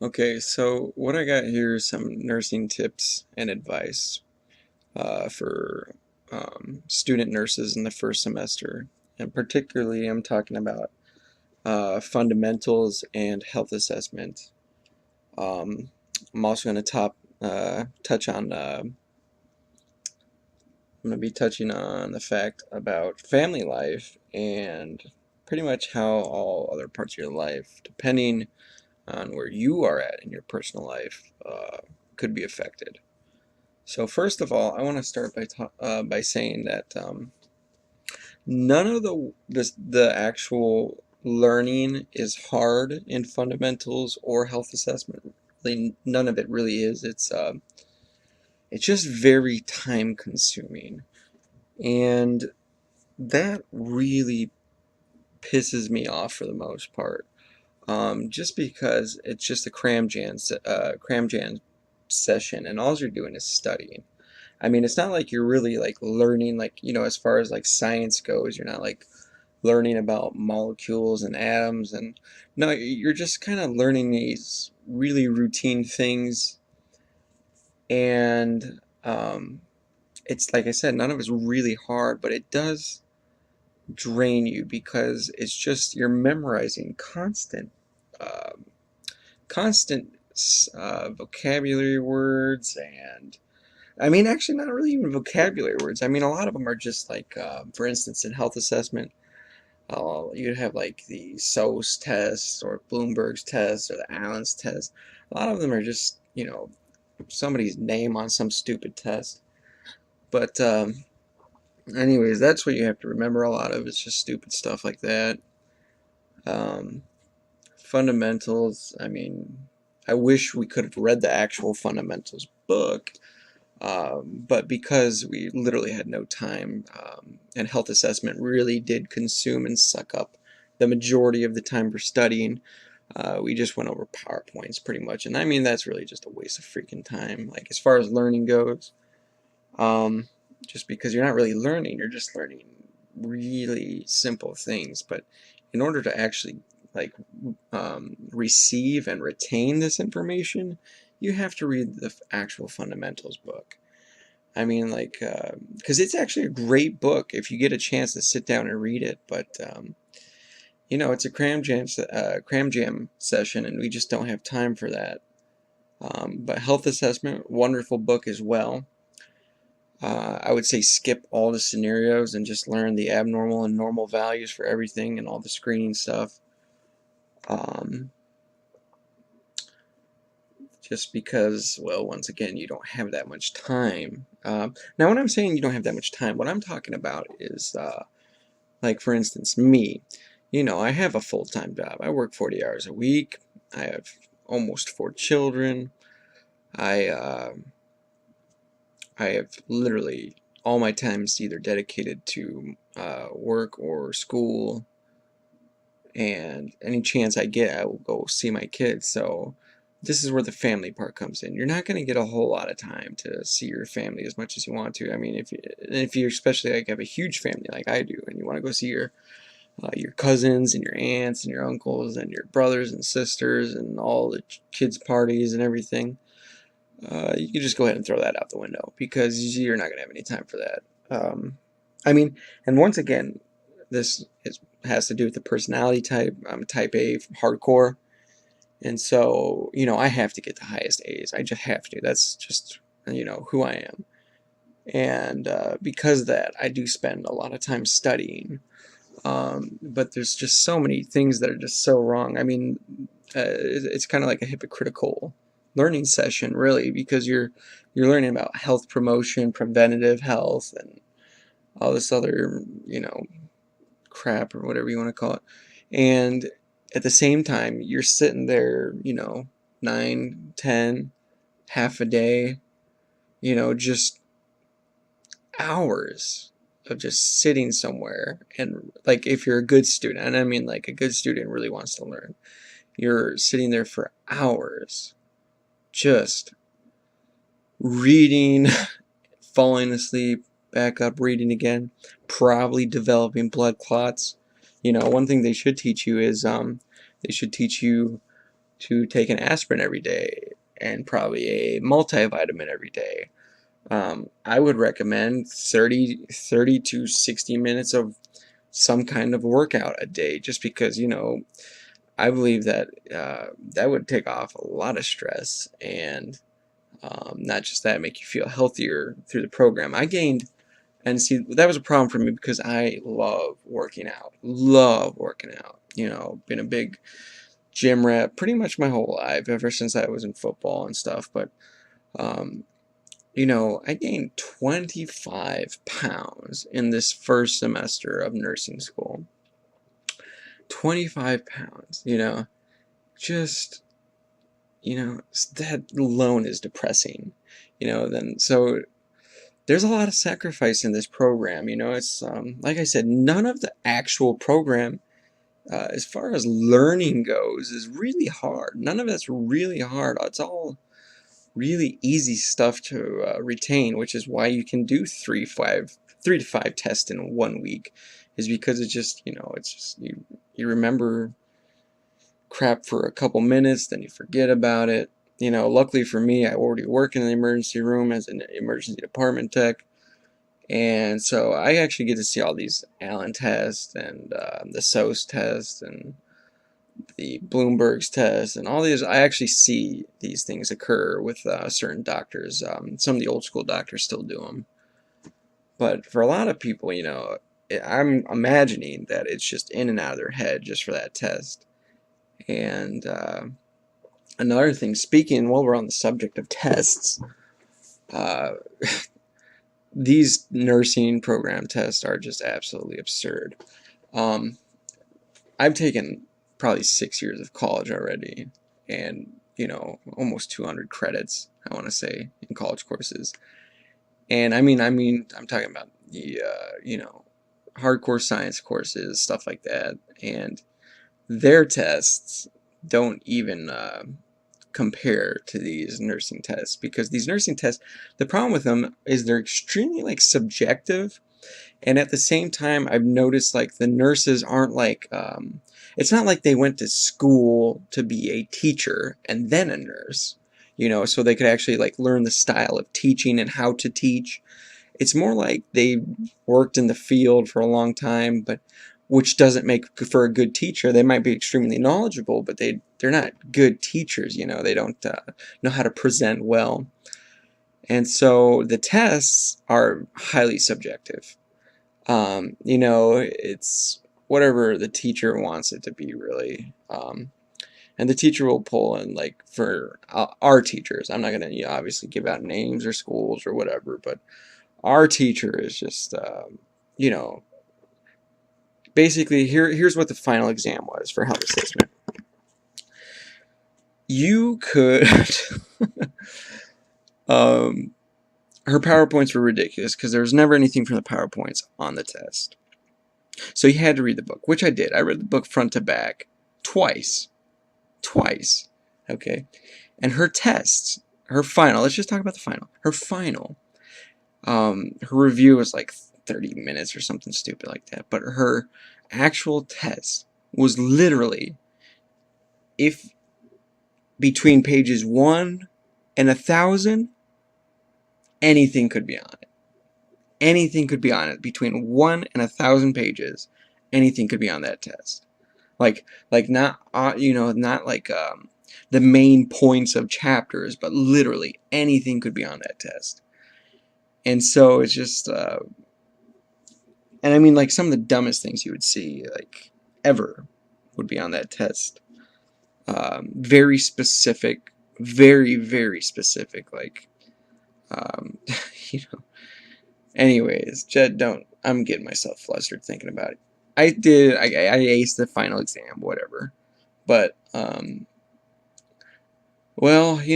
Okay, so what I got here is some nursing tips and advice for student nurses in the first semester. And particularly, I'm talking about fundamentals and health assessment. Um, I'm also going to touch on, I'm going to be touching on the fact about family life and pretty much how all other parts of your life, depending on where you are at in your personal life, could be affected. So first of all, I want to start by saying that none of the actual learning is hard in fundamentals or health assessment. Really, none of it really is. It's just very time consuming, and that really pisses me off for the most part. Just because it's just a cram jam session, and all you're doing is studying. I mean, it's not like you're really like learning, like, as far as like science goes, you're not like learning about molecules and atoms, and no, you're just kind of learning these really routine things. And it's like I said, none of it's really hard, but it does drain you because it's just you're memorizing um, constant vocabulary words. And I mean, actually, not really even vocabulary words. I mean, a lot of them are just like, for instance, in health assessment, you'd have like the SOS test or Bloomberg's test or the Allen's test. A lot of them are just, somebody's name on some stupid test. But, anyways, that's what you have to remember. A lot of it's just stupid stuff like that. Um, Fundamentals, I mean, I wish we could have read the actual fundamentals book. But because we literally had no time, and health assessment really did consume and suck up the majority of the time for studying, we just went over PowerPoints pretty much. And I mean, that's really just a waste of freaking time. Like, as far as learning goes, um, just because you're not really learning, you're just learning really simple things. But in order to actually like receive and retain this information, you have to read the actual fundamentals book. I mean, like, because it's actually a great book if you get a chance to sit down and read it. But it's a cram jam session, and we just don't have time for that. But health assessment, wonderful book as well. I would say skip all the scenarios and just learn the abnormal and normal values for everything and all the screening stuff. Um, just because, well, once again, you don't have that much time. Now, when I'm saying you don't have that much time, what I'm talking about is, like, for instance, me. I have a full-time job. I work 40 hours a week. I have almost 4 children. I, uh, I have literally all my time is either dedicated to work or school, and any chance I get, I will go see my kids. So this is where the family part comes in. You're not going to get a whole lot of time to see your family as much as you want to. I mean, if you especially like have a huge family like I do, and you want to go see your cousins and your aunts and your uncles and your brothers and sisters and all the kids' parties and everything, you can just go ahead and throw that out the window because you're not going to have any time for that. I mean, and once again, has to do with the personality type. I'm type A, hardcore, and so I have to get the highest A's. I just have to. That's just who I am, and because of that, I do spend a lot of time studying. But there's just so many things that are just so wrong. I mean, it's kind of like a hypocritical learning session, really, because you're learning about health promotion, preventative health, and all this other crap or whatever you want to call it. And at the same time, you're sitting there, 9, 10, half a day, just hours of just sitting somewhere. And like, if you're a good student, and I mean like a good student really wants to learn, you're sitting there for hours just reading, falling asleep, back up, reading again, probably developing blood clots. One thing they should teach you is they should teach you to take an aspirin every day and probably a multivitamin every day. I would recommend 30 to 60 minutes of some kind of workout a day, just because, I believe that that would take off a lot of stress, and not just that, make you feel healthier through the program. I gained, and see, that was a problem for me because I love working out. Love working out. Been a big gym rat pretty much my whole life, ever since I was in football and stuff. But um, I gained 25 pounds in this first semester of nursing school. 25 pounds, just, that alone is depressing, then, so there's a lot of sacrifice in this program, it's, like I said, none of the actual program, as far as learning goes, is really hard. None of that's really hard. It's all really easy stuff to retain, which is why you can do 3 to 5 tests in 1 week, is because it's just, it's just, you remember crap for a couple minutes, then you forget about it. Luckily for me, I already work in the emergency room as an emergency department tech, and so I actually get to see all these Allen tests and the SOS test and the Bloomberg's test and all these. I actually see these things occur with certain doctors. Some of the old school doctors still do them, but for a lot of people, I'm imagining that it's just in and out of their head just for that test. And another thing, speaking while we're on the subject of tests, uh, these nursing program tests are just absolutely absurd. I've taken probably 6 years of college already, and almost 200 credits, I want to say, in college courses. And I mean, I'm talking about the hardcore science courses, stuff like that, and their tests don't even compare to these nursing tests, because these nursing tests, the problem with them is they're extremely subjective, and at the same time I've noticed the nurses aren't it's not like they went to school to be a teacher and then a nurse, so they could actually learn the style of teaching and how to teach. It's more like they worked in the field for a long time, but which doesn't make for a good teacher. They might be extremely knowledgeable, but they're not good teachers. They don't know how to present well. And so the tests are highly subjective. It's whatever the teacher wants it to be, really. And the teacher will pull in, for our teachers, I'm not going to obviously give out names or schools or whatever, but our teacher is just, basically, here's what the final exam was for health assessment. You could, her PowerPoints were ridiculous because there was never anything from the PowerPoints on the test. So you had to read the book, which I did. I read the book front to back twice. Okay? And her tests, her final, let's just talk about the final. Her final, her review was 30 minutes or something stupid like that. But her actual test was literally, if between pages 1 and 1,000, anything could be on it. Anything could be on it. Between 1 and 1,000 pages, anything could be on that test. Not the main points of chapters, but literally anything could be on that test. And so it's just, and I mean, some of the dumbest things you would see, ever, would be on that test. Very specific, very, very specific, Anyways, Jed, I'm getting myself flustered thinking about it. I aced the final exam, whatever. But, well, if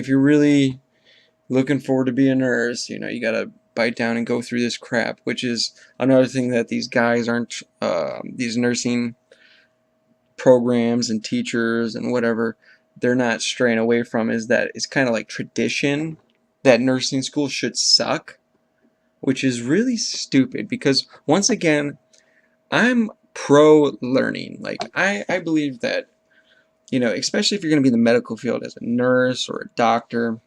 you're really looking forward to be a nurse, you gotta bite down and go through this crap, which is another thing that these guys aren't, these nursing programs and teachers and whatever, they're not straying away from, is that it's kind of like tradition that nursing school should suck, which is really stupid, because once again, I'm pro learning. I believe that especially if you're going to be in the medical field as a nurse or a doctor.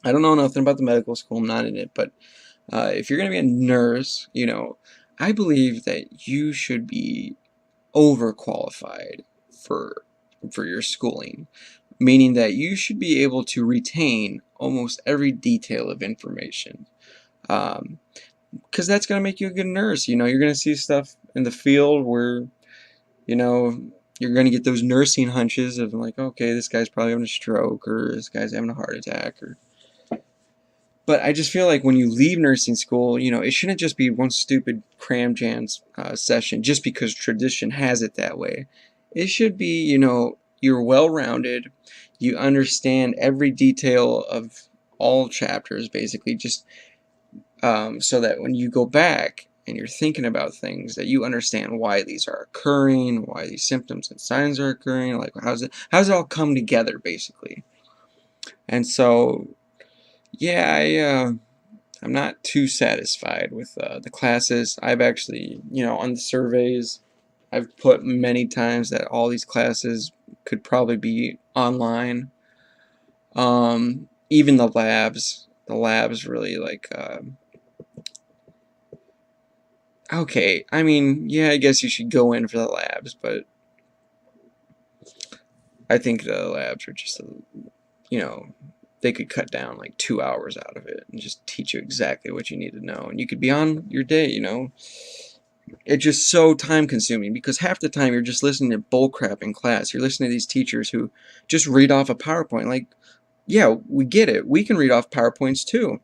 I don't know nothing about the medical school, I'm not in it, but if you're going to be a nurse, I believe that you should be overqualified for your schooling, meaning that you should be able to retain almost every detail of information. Because that's going to make you a good nurse. You're going to see stuff in the field where, you're going to get those nursing hunches of like, okay, this guy's probably having a stroke or this guy's having a heart attack. But I just feel like when you leave nursing school, it shouldn't just be one stupid cram jam session just because tradition has it that way. It should be, you're well-rounded, you understand every detail of all chapters, basically, just so that when you go back and you're thinking about things, that you understand why these are occurring, why these symptoms and signs are occurring, like how's it all come together, basically. And so, yeah, I'm not too satisfied with the classes. I've actually, on the surveys, I've put many times that all these classes could probably be online. Even the labs really like, okay, I mean, yeah, I guess you should go in for the labs, but I think the labs are just, they could cut down like 2 hours out of it and just teach you exactly what you need to know, and you could be on your day. It's just so time consuming because half the time you're just listening to bullcrap in class. You're listening to these teachers who just read off a PowerPoint. Like, yeah, we get it. We can read off PowerPoints too.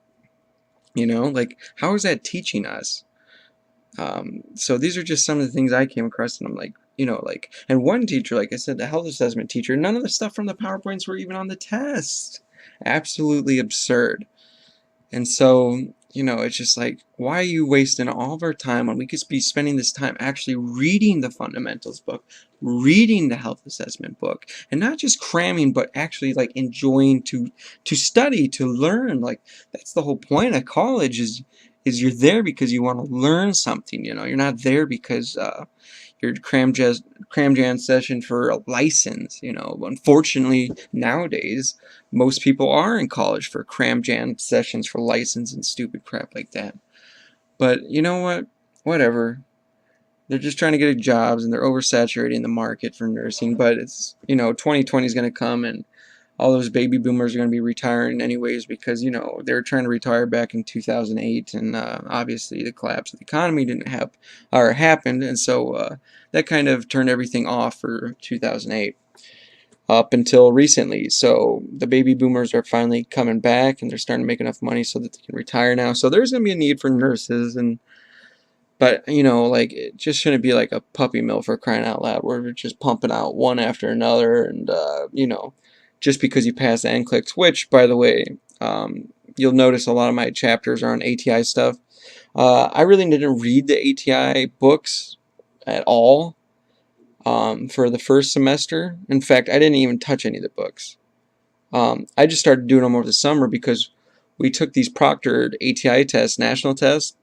Like, how is that teaching us? So these are just some of the things I came across, and I'm like, and one teacher, like I said, the health assessment teacher, none of the stuff from the PowerPoints were even on the test. Absolutely absurd. And so, it's just like, why are you wasting all of our time when we could be spending this time actually reading the fundamentals book, reading the health assessment book, and not just cramming, but actually like enjoying to study, to learn. Like, that's the whole point of college is you're there because you want to learn something. You're not there because your cram jam session for a license. Unfortunately, nowadays most people are in college for cram jam sessions for license and stupid crap like that. But you know what? Whatever. They're just trying to get jobs, and they're oversaturating the market for nursing. But it's 2020 is going to come, and all those baby boomers are going to be retiring anyways because they were trying to retire back in 2008, and obviously the collapse of the economy didn't happened, and so that kind of turned everything off for 2008 up until recently. So the baby boomers are finally coming back, and they're starting to make enough money so that they can retire now. So there's going to be a need for nurses, but like, it just shouldn't be like a puppy mill, for crying out loud, where we're just pumping out one after another, and just because you pass the NCLEX, which, by the way, you'll notice a lot of my chapters are on ATI stuff. I really didn't read the ATI books at all for the first semester. In fact, I didn't even touch any of the books. I just started doing them over the summer because we took these proctored ATI tests, national tests,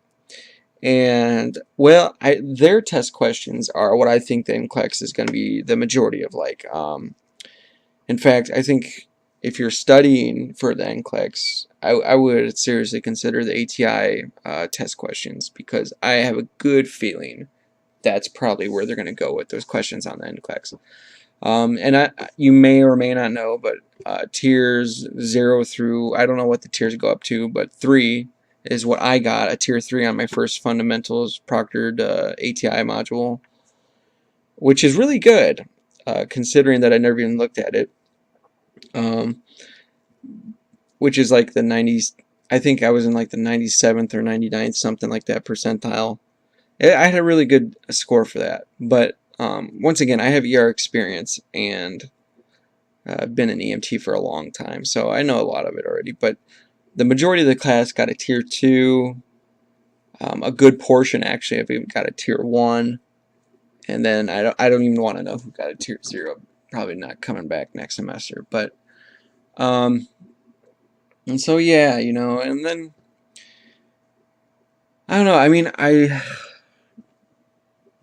and, well, their test questions are what I think the NCLEX is going to be the majority of, like. In fact, I think if you're studying for the NCLEX, I would seriously consider the ATI test questions, because I have a good feeling that's probably where they're going to go with those questions on the NCLEX. And you may or may not know, but tiers 0 through, I don't know what the tiers go up to, but 3 is what I got, a tier 3 on my first fundamentals proctored ATI module, which is really good, considering that I never even looked at it. Which is like the 90s. I think I was in like the 97th or 99th, something like that, percentile. I had a really good score for that. But once again, I have ER experience, and I've been an EMT for a long time, so I know a lot of it already. But the majority of the class got a tier 2. A good portion actually have even got a tier 1. And then I don't even want to know who got a tier 0. Probably not coming back next semester. But and so, yeah, and then I don't know. I mean,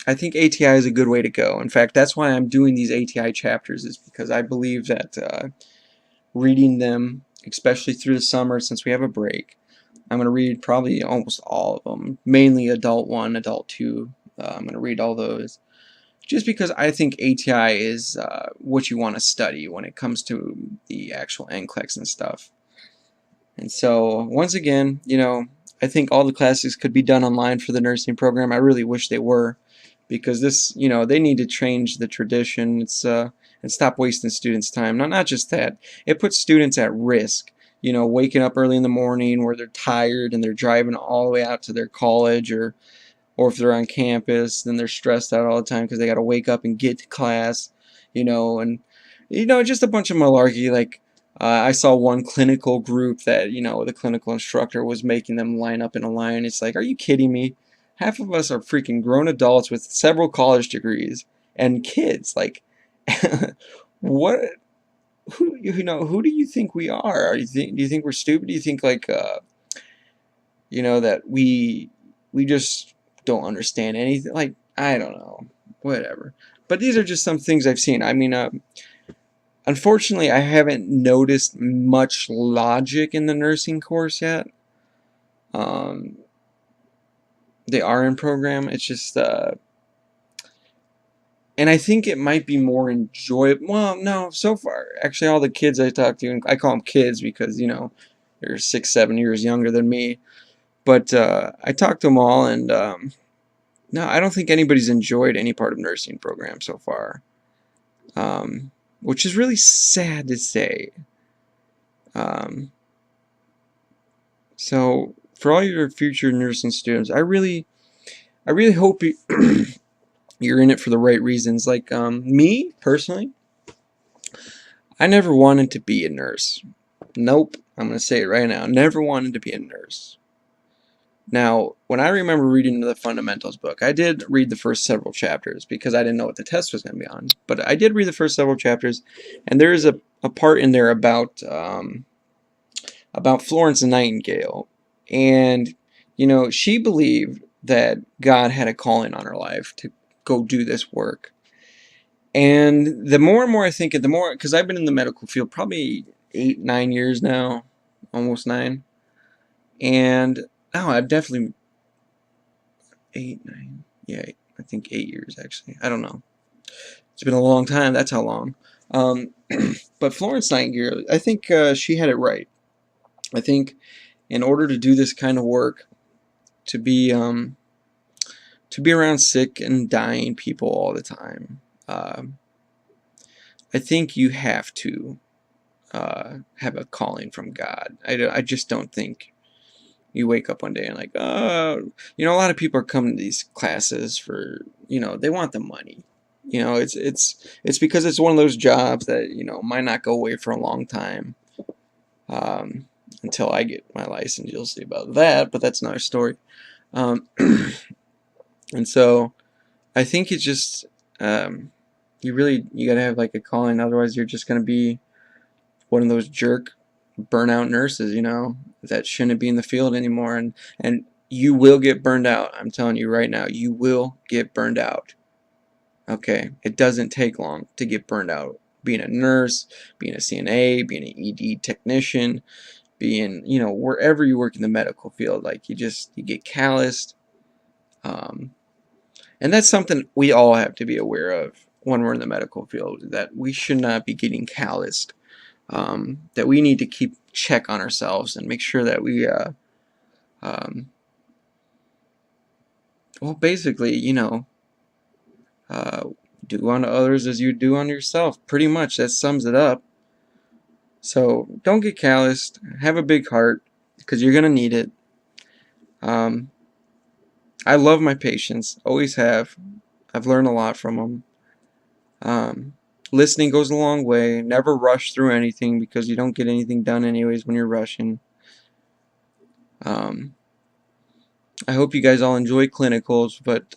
I think ATI is a good way to go. In fact, that's why I'm doing these ATI chapters, is because I believe that reading them, especially through the summer since we have a break, I'm going to read probably almost all of them, mainly Adult 1, Adult 2. I'm going to read all those just because I think ATI is what you want to study when it comes to the actual NCLEX and stuff. And so, once again, I think all the classes could be done online for the nursing program. I really wish they were, because this, they need to change the tradition. And stop wasting students' time. Not just that, it puts students at risk. Waking up early in the morning where they're tired and they're driving all the way out to their college, or if they're on campus, then they're stressed out all the time because they got to wake up and get to class, and just a bunch of malarkey. Like I saw one clinical group that the clinical instructor was making them line up in a line. It's like, are you kidding me? Half of us are freaking grown adults with several college degrees and kids. Like, what? Who do you think we are? Do you think we're stupid? Do you think like that we just don't understand anything? Like, I don't know, whatever. But these are just some things I've seen. I mean, unfortunately, I haven't noticed much logic in the nursing course yet. The RN program, it's just, and I think it might be more enjoyable. Well, no, so far, actually, all the kids I talk to, and I call them kids because, they're 6, 7 years younger than me. But I talked to them all, and no, I don't think anybody's enjoyed any part of nursing program so far, which is really sad to say. So for all your future nursing students, I really hope you're in it for the right reasons. Like me personally, I never wanted to be a nurse. Nope, I'm gonna say it right now. Never wanted to be a nurse. Now, when I remember reading the fundamentals book, I did read the first several chapters because I didn't know what the test was going to be on. But I did read the first several chapters, and there is a part in there about Florence Nightingale, and she believed that God had a calling on her life to go do this work. And the more and more I think it, the more, because I've been in the medical field probably 8, 9 years now, almost 9, and oh, I've definitely 8, 9, yeah, I think 8 years actually. I don't know. It's been a long time. That's how long. But Florence Nightingale, I think she had it right. I think in order to do this kind of work, to be around sick and dying people all the time, I think you have to have a calling from God. I just don't think you wake up one day and like, a lot of people are coming to these classes for, they want the money. It's because it's one of those jobs that, might not go away for a long time. Until I get my license, you'll see about that, but that's another story. And so I think it's just, you gotta have like a calling, otherwise you're just gonna be one of those jerk burnout nurses, that shouldn't be in the field anymore, and you will get burned out. I'm telling you right now, you will get burned out. Okay, it doesn't take long to get burned out. Being a nurse, being a CNA, being an ED technician, being, wherever you work in the medical field, like you get calloused. And that's something we all have to be aware of when we're in the medical field, that we should not be getting calloused. That we need to keep check on ourselves and make sure that we, well, basically, do unto others as you do unto yourself. Pretty much, that sums it up. So don't get calloused. Have a big heart, because you're gonna need it. I love my patients, always have. I've learned a lot from them. Listening goes a long way. Never rush through anything, because you don't get anything done anyways when you're rushing. I hope you guys all enjoy clinicals, but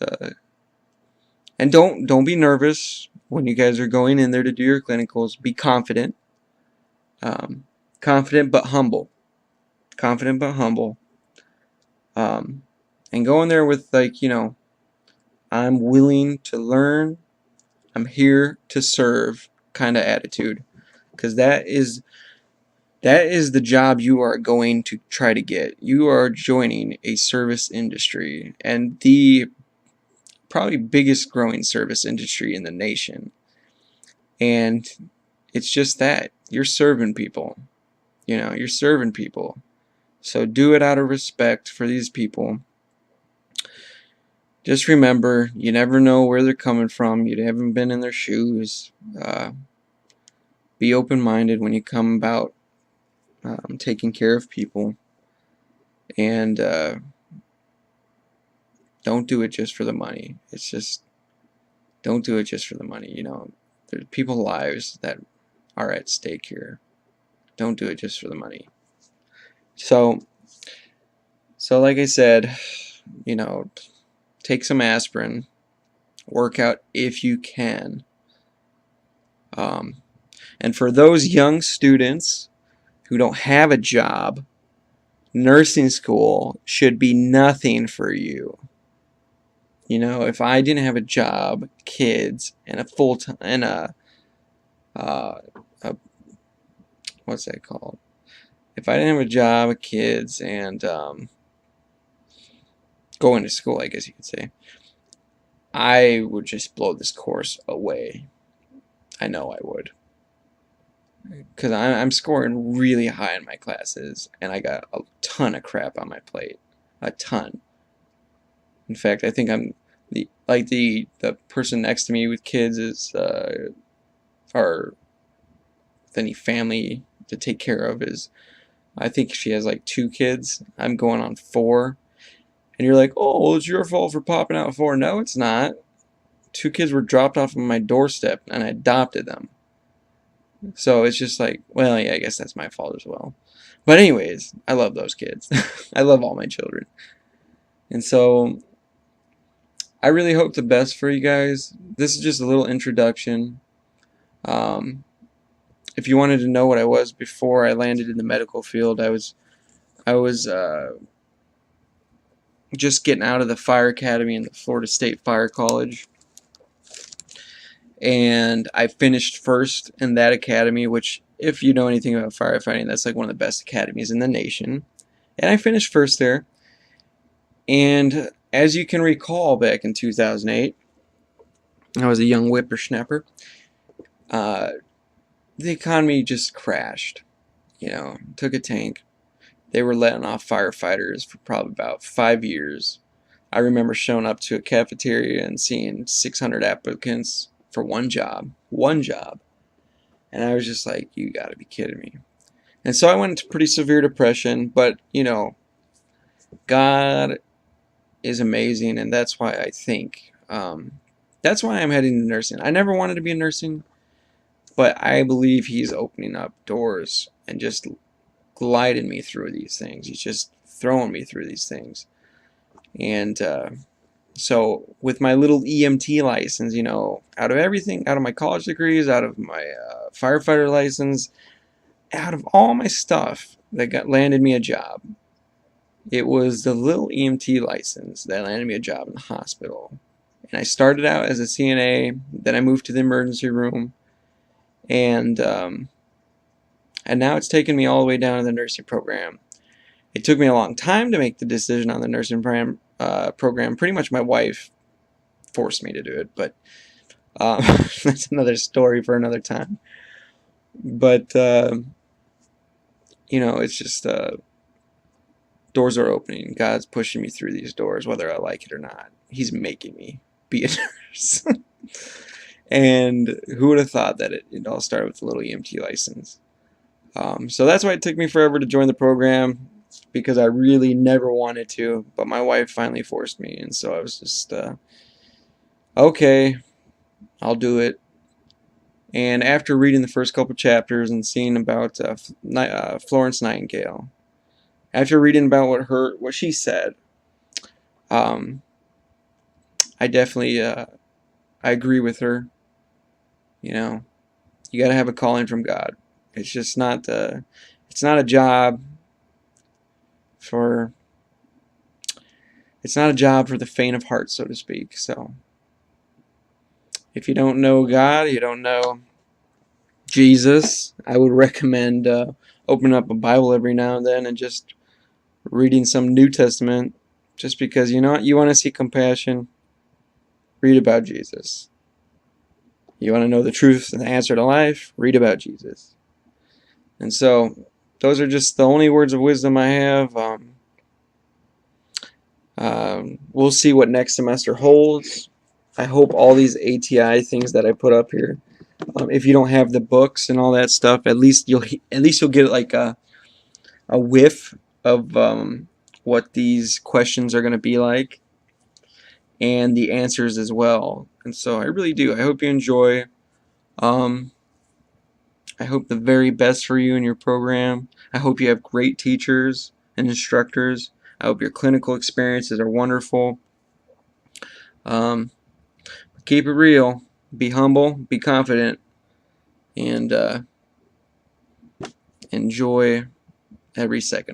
and don't be nervous when you guys are going in there to do your clinicals. Be confident. Confident but humble. Confident but humble. And go in there with, like, I'm willing to learn, I'm here to serve kind of attitude, because that is the job you are going to try to get. You are joining a service industry, and the probably biggest growing service industry in the nation. And it's just that you're serving people. You're serving people. So do it out of respect for these people. Just remember, you never know where they're coming from. You haven't been in their shoes. Be open-minded when you come about taking care of people. And don't do it just for the money. It's just, don't do it just for the money. There's people's lives that are at stake here. Don't do it just for the money. So like I said, take some aspirin, work out if you can. And for those young students who don't have a job, nursing school should be nothing for you. If I didn't have a job, kids, and a full-time, and a what's that called? If I didn't have a job, kids, and going to school, I guess you could say, I would just blow this course away. I know I would. Because I'm scoring really high in my classes, and I got a ton of crap on my plate. A ton. In fact, I think I'm the person next to me with kids is or with any family to take care of is, I think she has like 2 kids. I'm going on 4. And you're like, oh, well, it's your fault for popping out 4. No, it's not. 2 kids were dropped off on my doorstep, and I adopted them. So it's just like, well, yeah, I guess that's my fault as well. But anyways, I love those kids. I love all my children. And so I really hope the best for you guys. This is just a little introduction. If you wanted to know what I was before I landed in the medical field, I was just getting out of the fire academy in the Florida State Fire College. And I finished first in that academy, which, if you know anything about firefighting, that's like one of the best academies in the nation. And I finished first there. And as you can recall, back in 2008, I was a young whippersnapper. The economy just crashed. Took a tank. They were letting off firefighters for probably about 5 years. I remember showing up to a cafeteria and seeing 600 applicants for one job. And I was just like, you gotta be kidding me. And so I went into pretty severe depression, but, God is amazing, and that's why I think, that's why I'm heading to nursing. I never wanted to be in nursing, but I believe He's opening up doors and just gliding me through these things. He's just throwing me through these things. And so with my little EMT license, out of everything, out of my college degrees, out of my firefighter license, out of all my stuff that landed me a job, it was the little EMT license that landed me a job in the hospital. And I started out as a CNA, then I moved to the emergency room, and now it's taken me all the way down to the nursing program. It took me a long time to make the decision on the nursing program. Pretty much my wife forced me to do it, but that's another story for another time. But it's just doors are opening. God's pushing me through these doors, whether I like it or not. He's making me be a nurse. And who would have thought that it all started with a little EMT license? So that's why it took me forever to join the program, because I really never wanted to, but my wife finally forced me, and so I was just, okay, I'll do it. And after reading the first couple chapters and seeing about Florence Nightingale, after reading about what she said, I definitely I agree with her. You gotta have a calling from God. It's just not it's not a job for it's not a job for the faint of heart, so to speak. So if you don't know God, you don't know Jesus, I would recommend opening up a Bible every now and then and just reading some New Testament, just because you know what, you want to see compassion, read about Jesus. You want to know the truth and the answer to life, read about Jesus. And so those are just the only words of wisdom I have. We'll see what next semester holds. I hope all these ATI things that I put up here, if you don't have the books and all that stuff, at least you'll get like a whiff of what these questions are going to be like, and the answers as well. And so I really do. I hope you enjoy. I hope the very best for you in your program. I hope you have great teachers and instructors. I hope your clinical experiences are wonderful. Keep it real. Be humble. Be confident. And enjoy every second.